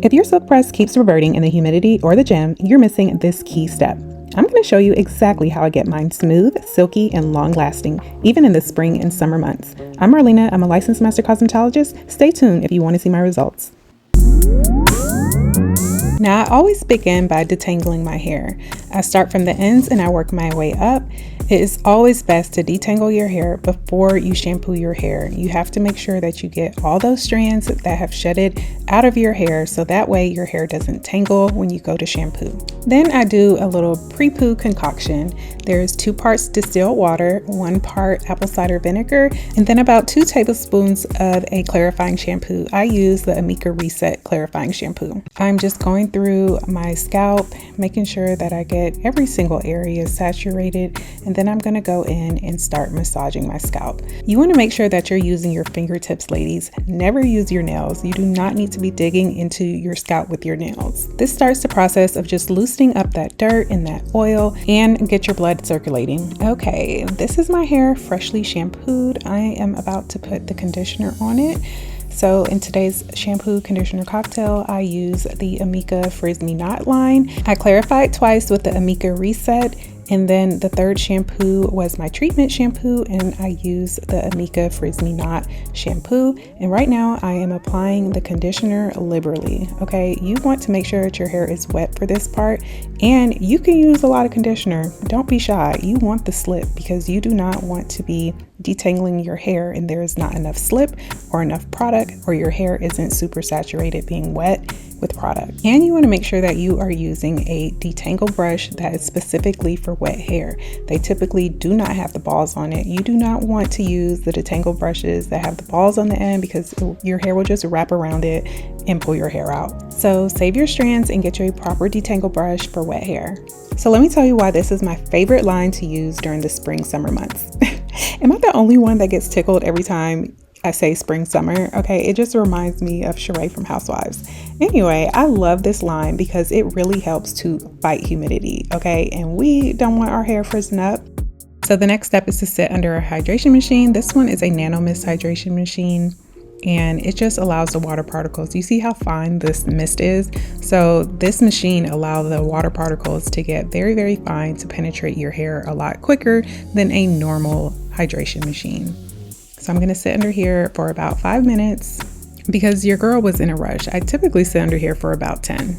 If your silk press keeps reverting in the humidity or the gem, you're missing this key step. I'm going to show you exactly how I get mine smooth, silky, and long-lasting, even in the spring and summer months. I'm Marlena. I'm a licensed master cosmetologist. Stay tuned if you want to see my results. Now, I always begin by detangling my hair. I start from the ends and I work my way up. It is always best to detangle your hair before you shampoo your hair. You have to make sure that you get all those strands that have shedded out of your hair so that way your hair doesn't tangle when you go to shampoo. Then I do a little pre-poo concoction. There's 2 parts distilled water, 1 part apple cider vinegar, and then about 2 tablespoons of a clarifying shampoo. I use the EBOOK Reset clarifying shampoo. I'm just going through my scalp, making sure that I get every single area saturated, and then I'm going to go in and start massaging my scalp. You want to make sure that you're using your fingertips, ladies. Never use your nails. You do not need to be digging into your scalp with your nails. This starts the process of just loosening up that dirt and that oil and get your blood circulating. Okay, this is my hair freshly shampooed. I am about to put the conditioner on it. So in today's shampoo conditioner cocktail, I use the EBOOK Frizz Me Not line. I clarified twice with the EBOOK Reset, and then the third shampoo was my treatment shampoo, and I use the EBOOK Frizz Me Not shampoo. And right now I am applying the conditioner liberally. Okay, you want to make sure that your hair is wet for this part, and you can use a lot of conditioner. Don't be shy. You want the slip because you do not want to be detangling your hair and there is not enough slip or enough product, or your hair isn't super saturated being wet with product. And you want to make sure that you are using a detangle brush that is specifically for wet hair. They typically do not have the balls on it. You do not want to use the detangle brushes that have the balls on the end because your hair will just wrap around it and pull your hair out. So save your strands and get you a proper detangle brush for wet hair. So let me tell you why this is my favorite line to use during the spring summer months. Am I the only one that gets tickled every time I say spring summer? Okay, it just reminds me of Sheree from Housewives. Anyway, I love this line because it really helps to fight humidity, okay? And we don't want our hair frizzing up. So the next step is to sit under a hydration machine. This one is a nano mist hydration machine, and it just allows the water particles. You see how fine this mist is? So this machine allows the water particles to get very, very fine to penetrate your hair a lot quicker than a normal hydration machine. So I'm gonna sit under here for about 5 minutes because your girl was in a rush. I typically sit under here for about 10.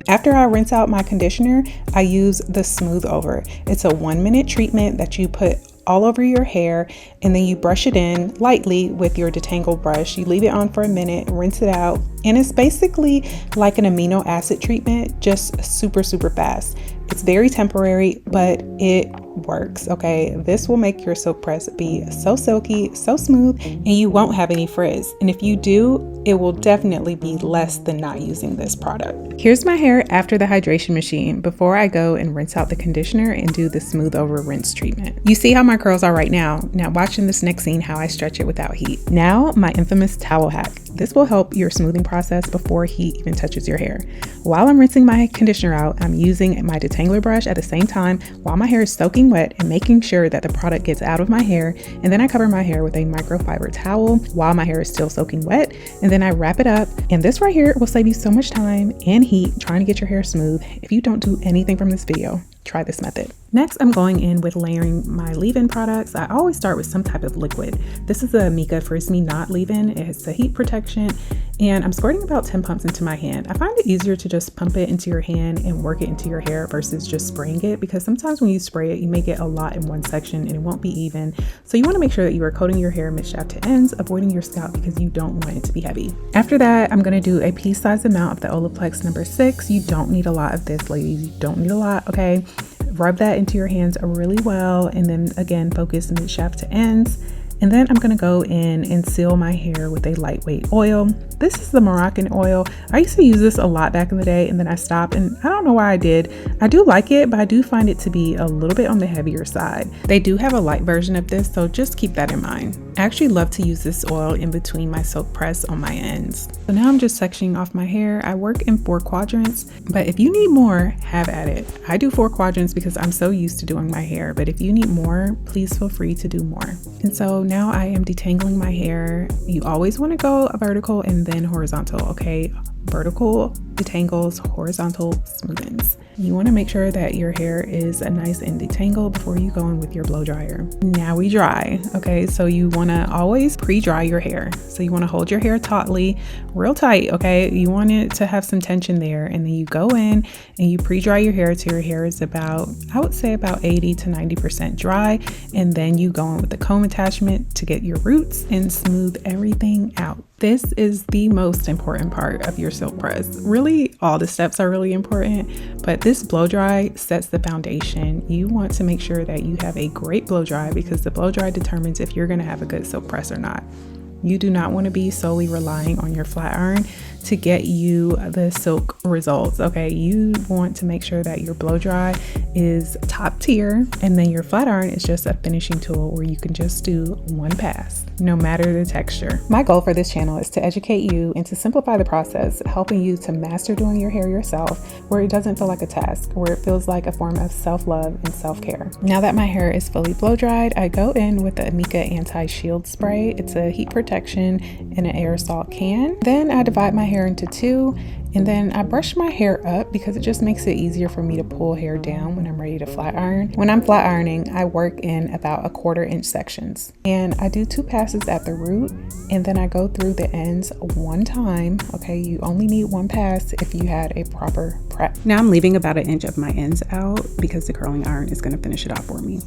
After I rinse out my conditioner, I use the Smooth Over. It's a 1-minute treatment that you put all over your hair, and then you brush it in lightly with your detangle brush. You leave it on for a minute, rinse it out, and it's basically like an amino acid treatment, just super, super fast. It's very temporary, but it works, okay? This will make your silk press be so silky, so smooth, and you won't have any frizz. And if you do, it will definitely be less than not using this product. Here's my hair after the hydration machine before I go and rinse out the conditioner and do the Smooth Over rinse treatment. You see how my curls are right now. Now watch in this next scene how I stretch it without heat. Now my infamous towel hack. This will help your smoothing process before heat even touches your hair. While I'm rinsing my conditioner out, I'm using my detangler brush at the same time while my hair is soaking wet and making sure that the product gets out of my hair. And then I cover my hair with a microfiber towel while my hair is still soaking wet. And then I wrap it up. And this right here will save you so much time and heat trying to get your hair smooth. If you don't do anything from this video, try this method. Next, I'm going in with layering my leave-in products. I always start with some type of liquid. This is the EBOOK Frizz Me Not leave-in. It's a heat protection, and I'm squirting about 10 pumps into my hand. I find it easier to just pump it into your hand and work it into your hair versus just spraying it, because sometimes when you spray it, you may get a lot in one section and it won't be even. So you want to make sure that you are coating your hair mid-shaft to ends, avoiding your scalp because you don't want it to be heavy. After that, I'm going to do a pea-sized amount of the Olaplex number 6. You don't need a lot of this, ladies. You don't need a lot, okay? Rub that into your hands really well, and then again focus mid-shaft to ends. And then I'm gonna go in and seal my hair with a lightweight oil. This is the Moroccan oil. I used to use this a lot back in the day, and then I stopped, and I don't know why I did. I do like it, but I do find it to be a little bit on the heavier side. They do have a light version of this, so just keep that in mind. I actually love to use this oil in between my silk press on my ends. So now I'm just sectioning off my hair. I work in 4 quadrants, but if you need more, have at it. I do 4 quadrants because I'm so used to doing my hair, but if you need more, please feel free to do more. And so now I am detangling my hair. You always want to go vertical and then horizontal, okay? vertical detangles, horizontal smoothens. You want to make sure that your hair is nice and detangled before you go in with your blow dryer. Now we dry, okay? So you want to always pre-dry your hair. So you want to hold your hair tautly, real tight, okay? You want it to have some tension there, and then you go in and you pre-dry your hair till your hair is about, I would say about 80 to 90% dry, and then you go in with the comb attachment to get your roots and smooth everything out. This is the most important part of your silk press. Really, all the steps are really important, but this blow dry sets the foundation. You want to make sure that you have a great blow dry because the blow dry determines if you're gonna have a good silk press or not. You do not want to be solely relying on your flat iron to get you the silk results, okay? You want to make sure that your blow dry is top tier, and then your flat iron is just a finishing tool where you can just do one pass, no matter the texture. My goal for this channel is to educate you and to simplify the process, helping you to master doing your hair yourself, where it doesn't feel like a task, where it feels like a form of self-love and self-care. Now that my hair is fully blow dried, I go in with the Amika Anti-Shield Spray. It's a heat protection in an aerosol can. Then I divide my hair into two, and then I brush my hair up because it just makes it easier for me to pull hair down when I'm ready to flat iron. When I'm flat ironing, I work in about 1/4 inch sections, and I do 2 passes at the root, and then I go through the ends one time. Okay, you only need 1 pass if you had a proper prep. Now I'm leaving about 1 inch of my ends out because the curling iron is going to finish it off for me.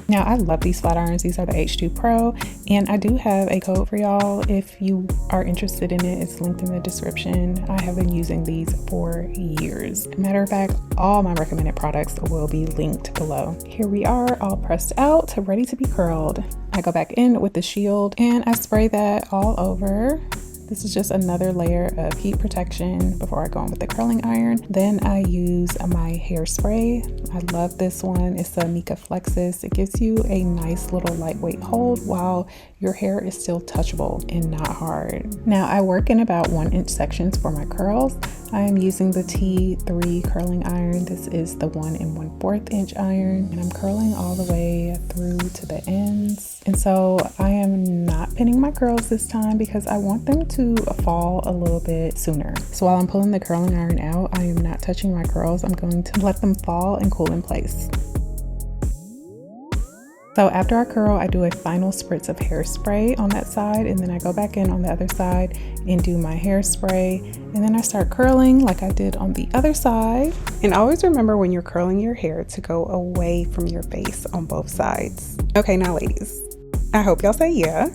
Now I love these flat irons. These are the H2 Pro, and I do have a code for y'all if you are interested in it. It's linked in the description. I have been using these for years. Matter of fact, all my recommended products will be linked below. Here we are, all pressed out, ready to be curled. I go back in with the shield and I spray that all over. This is just another layer of heat protection before I go in with the curling iron. Then I use my hairspray. I love this one. It's the Amika Flexus. It gives you a nice little lightweight hold while your hair is still touchable and not hard. Now I work in about 1 inch sections for my curls. I am using the T3 curling iron. This is the 1 1/4 inch iron, and I'm curling all the way through to the ends. And so I am not pinning my curls this time because I want them to fall a little bit sooner. So while I'm pulling the curling iron out, I am not touching my curls. I'm going to let them fall and cool in place. So after I curl, I do a final spritz of hairspray on that side, and then I go back in on the other side and do my hairspray, and then I start curling like I did on the other side. And always remember when you're curling your hair to go away from your face on both sides. Okay, now ladies, I hope y'all say yeah.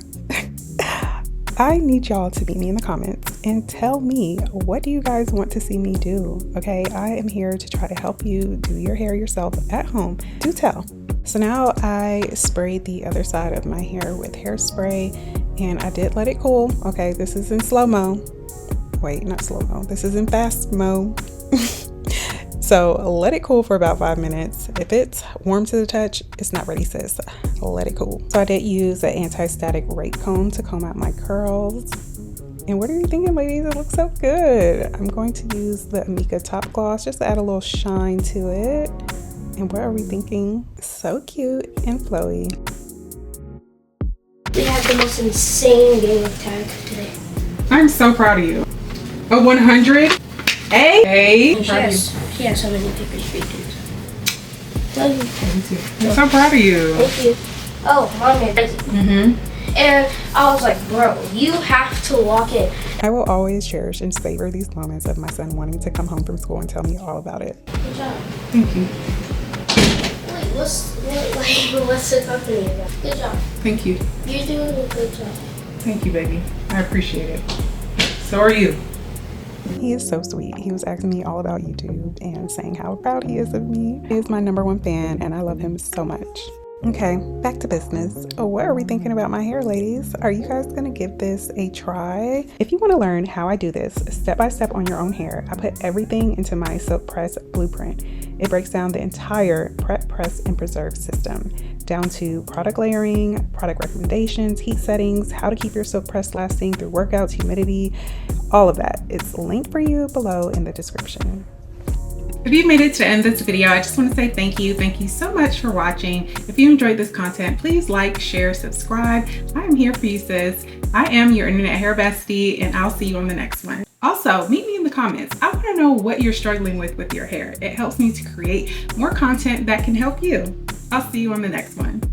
I need y'all to meet me in the comments and tell me, what do you guys want to see me do? Okay, I am here to try to help you do your hair yourself at home. Do tell. So now I sprayed the other side of my hair with hairspray, and I did let it cool. Okay, this is in slow-mo. Wait, not slow-mo. This is in fast-mo. So let it cool for about 5 minutes. If it's warm to the touch, it's not ready, sis. Let it cool. So I did use an anti-static rake comb to comb out my curls. And what are you thinking, ladies? It looks so good. I'm going to use the Amika Top Gloss just to add a little shine to it. And what are we thinking? So cute and flowy. We had the most insane game of tag today. I'm so proud of you. A 100? A? She has so many pickers features. Thank you. I'm so proud of you. Thank you. Oh, Mom made it. And I was like, bro, you have to walk in. I will always cherish and savor these moments of my son wanting to come home from school and tell me all about it. Good job. Thank you. Wait, what's the company about? Good job. Thank you. You're doing a good job. Thank you, baby. I appreciate it. So are you. He is so sweet. He was asking me all about YouTube and saying how proud he is of me. He is my #1 fan, and I love him so much. Okay, back to business. What are we thinking about my hair, ladies? Are you guys gonna give this a try? If you want to learn how I do this step by step on your own hair, I put everything into my silk press blueprint. It breaks down the entire prep, press, and preserve system, down to product layering, product recommendations, heat settings, how to keep your silk press lasting through workouts, humidity, all of that. It's linked for you below in the description. If you made it to the end of this video, I just want to say thank you. Thank you so much for watching. If you enjoyed this content, please like, share, subscribe. I am here for you, sis. I am your internet hair bestie, and I'll see you on the next one. Also, meet me in comments. I want to know what you're struggling with your hair. It helps me to create more content that can help you. I'll see you on the next one.